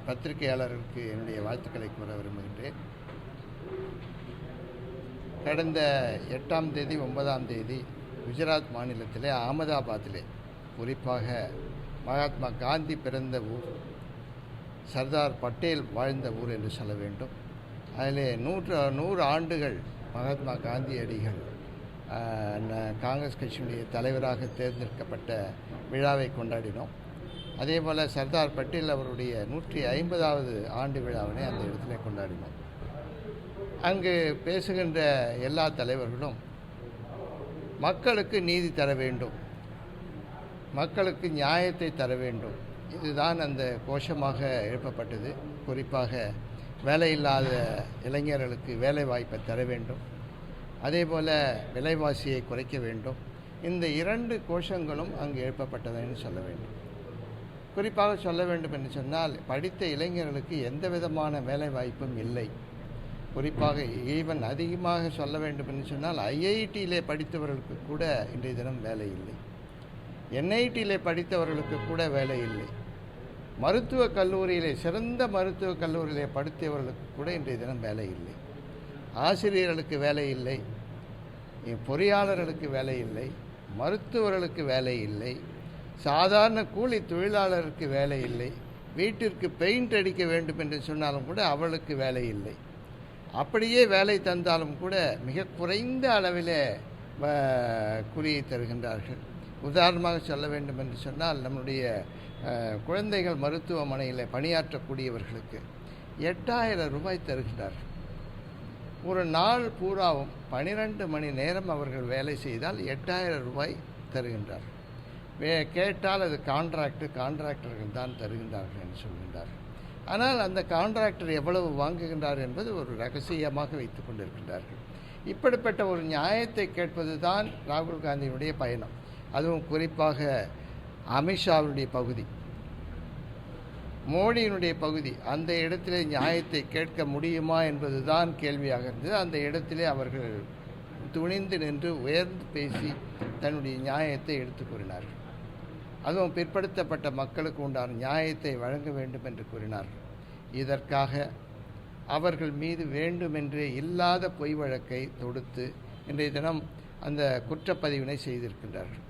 பத்திரிகையாளருக்கு என்னுடைய வாழ்த்துக்களை கூற விரும்புகின்றேன். கடந்த 8ஆம் தேதி 9ஆம் தேதி குஜராத் மாநிலத்திலே அகமதாபாத்திலே, குறிப்பாக மகாத்மா காந்தி பிறந்த ஊர், சர்தார் பட்டேல் வாழ்ந்த ஊர் என்று சொல்ல வேண்டும். அதிலே 100 ஆண்டுகள் மகாத்மா காந்தியடிகள் காங்கிரஸ் கட்சியினுடைய தலைவராக தேர்ந்தெடுக்கப்பட்ட விழாவை கொண்டாடினோம். அதே போல் சர்தார் பட்டேல் அவருடைய 150வது ஆண்டு விழாவினை அந்த இடத்துல கொண்டாடினோம். அங்கு பேசுகின்ற எல்லா தலைவர்களும் மக்களுக்கு நீதி தர வேண்டும், மக்களுக்கு நியாயத்தை தர வேண்டும், இதுதான் அந்த கோஷமாக எழுப்பப்பட்டது. குறிப்பாக வேலையில்லாத இளைஞர்களுக்கு வேலை வாய்ப்பை தர வேண்டும், அதே போல் விலைவாசியை குறைக்க வேண்டும். இந்த 2 கோஷங்களும் அங்கு எழுப்பப்பட்டதுன்னு சொல்ல வேண்டும். குறிப்பாக சொல்ல வேண்டும் என்று சொன்னால், படித்த இளைஞர்களுக்கு எந்த விதமான வேலை வாய்ப்பும் இல்லை. குறிப்பாக ஈவன் அதிகமாக சொல்ல வேண்டும் என்று சொன்னால், ஐஐடியிலே படித்தவர்களுக்கு கூட இன்றைய தினம் வேலை இல்லை, என்ஐடியிலே படித்தவர்களுக்கு கூட வேலை இல்லை, மருத்துவக் கல்லூரியிலே, சிறந்த மருத்துவக் கல்லூரியிலே படித்தவர்களுக்கு கூட இன்றைய தினம் வேலை இல்லை, ஆசிரியர்களுக்கு வேலை இல்லை, பொறியாளர்களுக்கு வேலை இல்லை, மருத்துவர்களுக்கு வேலை இல்லை, சாதாரண கூலி தொழிலாளருக்கு வேலை இல்லை, வீட்டிற்கு பெயிண்ட் அடிக்க வேண்டும் என்று சொன்னாலும் கூட அவளுக்கு வேலை இல்லை. அப்படியே வேலை தந்தாலும் கூட மிக குறைந்த அளவில் கூலியை தருகின்றார்கள். உதாரணமாக சொல்ல வேண்டும் என்று சொன்னால், நம்முடைய குழந்தைகள் மருத்துவமனையில் பணியாற்றக்கூடியவர்களுக்கு 8000 ரூபாய் தருகின்றார்கள். ஒரு நாள் பூராவும் 12 மணி நேரம் அவர்கள் வேலை செய்தால் 8000 ரூபாய் தருகின்றார்கள். கேட்டால் அது கான்ட்ராக்டர்கள் தான் தருகின்றார்கள் என்று சொல்கின்றார்கள். ஆனால் அந்த கான்ட்ராக்டர் எவ்வளவு வாங்குகின்றார் என்பது ஒரு ரகசியமாக வைத்து கொண்டிருக்கின்றார்கள். இப்படிப்பட்ட ஒரு நியாயத்தை கேட்பது தான் ராகுல் காந்தியினுடைய பயணம். அதுவும் குறிப்பாக அமித்ஷாவுடைய பகுதி, மோடியினுடைய பகுதி, அந்த இடத்திலே நியாயத்தை கேட்க முடியுமா என்பது தான் கேள்வியாக இருந்தது. அந்த இடத்திலே அவர்கள் துணிந்து நின்று உயர்ந்து பேசி தன்னுடைய நியாயத்தை எடுத்து கூறினார்கள். அதுவும் பிற்படுத்தப்பட்ட மக்களுக்கு உண்டான நியாயத்தை வழங்க வேண்டும் என்று கூறினார்கள். இதற்காக அவர்கள் மீது வேண்டுமென்றே இல்லாத பொய் வழக்கை தொடுத்து இன்றைய தினம் அந்த குற்றப்பதிவினை செய்திருக்கின்றார்கள்.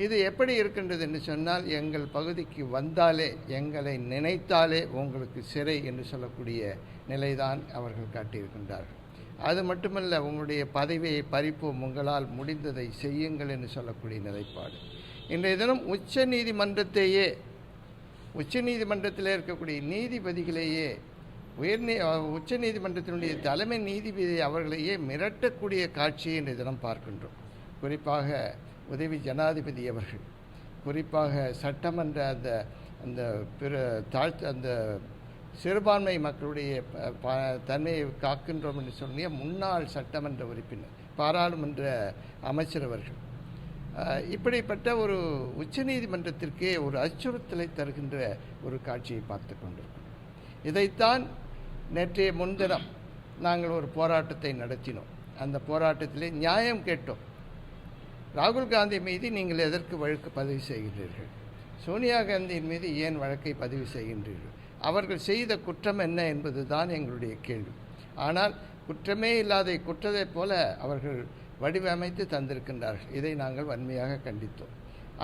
இது எப்படி இருக்கின்றது என்று சொன்னால், எங்கள் பகுதிக்கு வந்தாலே, எங்களை நினைத்தாலே உங்களுக்கு சிறை என்று சொல்லக்கூடிய நிலைதான் அவர்கள் காட்டியிருக்கின்றார்கள். அது மட்டுமல்ல, உங்களுடைய பதவியை பறிப்போம், உங்களால் முடிந்ததை செய்யுங்கள் என்று சொல்லக்கூடிய நிலைப்பாடு. இன்றைய தினம் உச்சநீதிமன்றத்தில் இருக்கக்கூடிய நீதிபதிகளையே, உச்ச நீதிமன்றத்தினுடைய தலைமை நீதிபதி அவர்களையே மிரட்டக்கூடிய காட்சியை இன்றைய தினம் பார்க்கின்றோம். குறிப்பாக உதவி ஜனாதிபதி அவர்கள், குறிப்பாக சட்டமன்ற அந்த சிறுபான்மை மக்களுடைய தன்மையை காக்கின்றோம் என்று சொல்லிய முன்னாள் சட்டமன்ற உறுப்பினர், பாராளுமன்ற அமைச்சர் அவர்கள் இப்படிப்பட்ட ஒரு உச்சநீதிமன்றத்திற்கே ஒரு அச்சுறுத்தலை தருகின்ற ஒரு காட்சியை பார்த்து கொண்டிருக்கிறோம். இதைத்தான் நேற்றைய முன்தினம் நாங்கள் ஒரு போராட்டத்தை நடத்தினோம். அந்த போராட்டத்திலே நியாயம் கேட்டோம். ராகுல் காந்தி மீது நீங்கள் எதற்கு வழக்கு பதிவு செய்கின்றீர்கள்? சோனியா காந்தியின் மீது ஏன் வழக்கை பதிவு செய்கின்றீர்கள்? அவர்கள் செய்த குற்றம் என்ன என்பது தான் எங்களுடைய கேள்வி. ஆனால் குற்றமே இல்லாத குற்றத்தைப் போல அவர்கள் வடிவமைத்து தந்திருக்கின்றார்கள். இதை நாங்கள் வன்மையாக கண்டித்தோம்.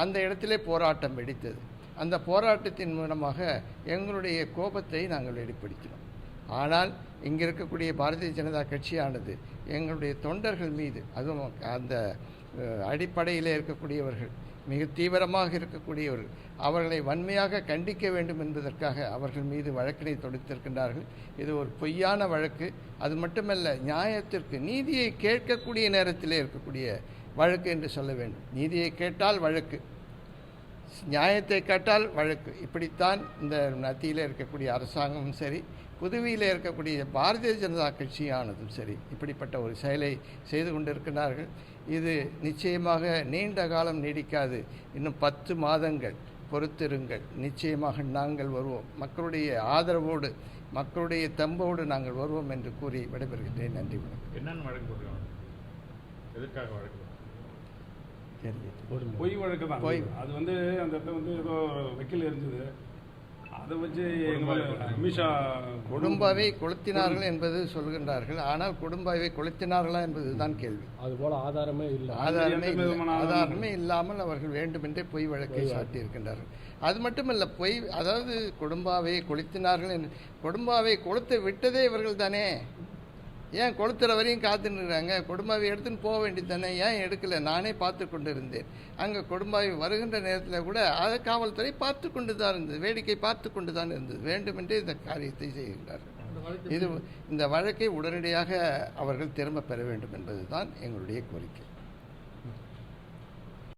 அந்த இடத்திலே போராட்டம் வெடித்தது. அந்த போராட்டத்தின் மூலமாக எங்களுடைய கோபத்தை நாங்கள் வெளிப்படுத்தினோம். ஆனால் இங்கே இருக்கக்கூடிய பாரதிய ஜனதா கட்சியானது எங்களுடைய தொண்டர்கள் மீது, அதுவும் அந்த அடிப்படையில் இருக்கக்கூடியவர்கள், மிக தீவிரமாக இருக்கக்கூடியவர்கள், அவர்களை வன்மையாக கண்டிக்க வேண்டும் என்பதற்காக அவர்கள் மீது வழக்கினை தொடுத்திருக்கின்றார்கள். இது ஒரு பொய்யான வழக்கு. அது மட்டுமல்ல, நியாயத்திற்கு நீதியை கேட்கக்கூடிய நேரத்திலே இருக்கக்கூடிய வழக்கு என்று சொல்ல வேண்டும். நீதியை கேட்டால் வழக்கு, நியாயத்தை கேட்டால் வழக்கு. இப்படித்தான் இந்த மத்தியில் இருக்கக்கூடிய அரசாங்கமும் சரி, புதுவையில் இருக்கக்கூடிய பாரதிய ஜனதா கட்சியானதும் சரி, இப்படிப்பட்ட ஒரு செயலை செய்து கொண்டிருக்கிறார்கள். இது நிச்சயமாக நீண்ட காலம் நீடிக்காது. இன்னும் 10 மாதங்கள் பொறுத்திருங்கள். நிச்சயமாக நாங்கள் வருவோம். மக்களுடைய ஆதரவோடு, மக்களுடைய தம்போடு நாங்கள் வருவோம் என்று கூறி விடைபெறுகின்றேன். நன்றி. என்னென்ன வழக்கு போடுறாங்க? எதற்காக வழக்கு? பொய் வழக்கு தான். அது அந்த இடத்துல ஏதோ வக்கீல் இருந்தது, அதை வச்சு அமித்ஷா குடும்பாவை கொளுத்தினார்கள் என்பது சொல்கின்றார்கள். ஆனால் குடும்பாவை கொளுத்தினார்களா என்பதுதான் கேள்வி. அதுபோல ஆதாரமே இல்லை. ஆதாரமே இல்லாமல் அவர்கள் வேண்டுமென்றே பொய் வழக்கை சாட்டியிருக்கின்றார்கள். அது மட்டுமல்ல, பொய், அதாவது குடும்பாவை கொளுத்தினார்கள், குடும்பாவை கொளுத்து விட்டதே இவர்கள் தானே. ஏன் கொளுத்துற வரையும் காத்துன்னுறாங்க? கொடும்பாவை எடுத்துன்னு போக வேண்டியது தானே, ஏன் எடுக்கலை? நானே பார்த்து கொண்டு இருந்தேன். அங்கே கொடும்பாவை வருகின்ற நேரத்தில் கூட அதை காவல்துறை பார்த்து கொண்டு தான் இருந்தது, வேடிக்கை பார்த்து கொண்டு தான் இருந்தது. வேண்டுமென்றே இந்த காரியத்தை செய்கின்றார்கள். இந்த வழக்கை உடனடியாக அவர்கள் திரும்ப பெற வேண்டும் என்பது தான் எங்களுடைய கோரிக்கை.